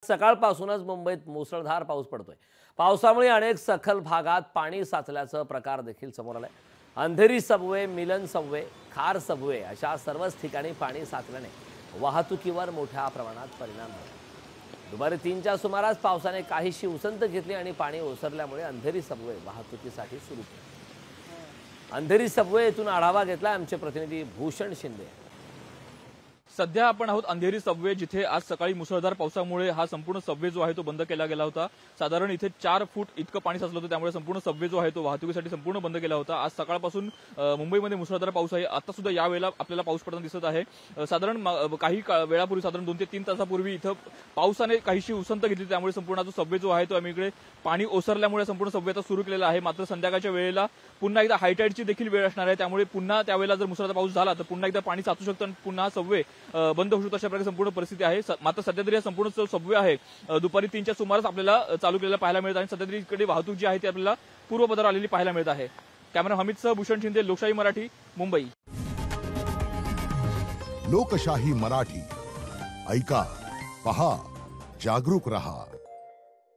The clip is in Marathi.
सकाळपासूनच मुंबईत मुसळधार पाऊस पडतोय। पावसामुळे अनेक सखल भागात पाणी साचल्याचा प्रकार देखील समोर आलाय। अंधेरी सबवे, मिलन सबवे, खार सबवे अशा सर्वच ठिकाणी पाणी साचल्याने वाहतुकीवर मोठ्या प्रमाणात परिणाम झाला। दुपारी 3च्या सुमारास पावसाने काहीशी उसंत घेतली आणि पाणी ओसरल्यामुळे अंधेरी सबवे वाहतुकीसाठी सुरू केली। अंधेरी सबवे येथून आढावा घेतला आमचे प्रतिनिधी भूषण शिंदे। सध्या आपण आहोत अंधेरी सबवे, जिथे आज सकाळी मुसळधार पावसामुळे हा संपूर्ण सबवे जो आहे तो बंद केला गेला होता। साधारण इथे 4 फूट इतकं पाणी साचलं होतं, त्यामुळे संपूर्ण सबवे जो आहे तो वाहतुकीसाठी संपूर्ण बंद केला होता। आज सकाळपासून मुंबईमध्ये मुसळधार पाऊस आहे। आता सुद्धा या वेळेला आपल्याला पाऊस पडताना दिसत आहे। साधारण काही वेळापूर्वी, साधारण 2 ते 3 तासापूर्वी इथं पावसाने काहीशी उसंत घेतली, त्यामुळे संपूर्ण जो सबवे जो आहे तो आम्ही इकडे पाणी ओसरल्यामुळे संपूर्ण सबवे आता सुरू केलेला आहे। मात्र संध्याकाळच्या वेळेला पुन्हा एकदा हायटाईडची देखील वेळ असणार आहे, त्यामुळे पुन्हा त्यावेळेला जर मुसळधार पाऊस झाला तर पुन्हा एकदा पाणी साचू शकतं आणि पुन्हा सबवे बंद होऊ शकतो, अशा प्रकारे संपूर्ण परिस्थिती आहे। मात्र सध्या तरी संपूर्ण जो सबवे आहे दुपारी 3च्या सुमारास आपल्याला चालू केलेला पाहायला मिळत आहे आणि सध्या तरी इकडे वाहतूक जी आहे ती आपल्याला पूर्वपदावर आलेली पाहायला मिळत आहे। कॅमेरा हमीदसह भूषण शिंदे, लोकशाही मराठी, मुंबई। लोकशाही मराठी, ऐका, पहा, जागरूक रहा।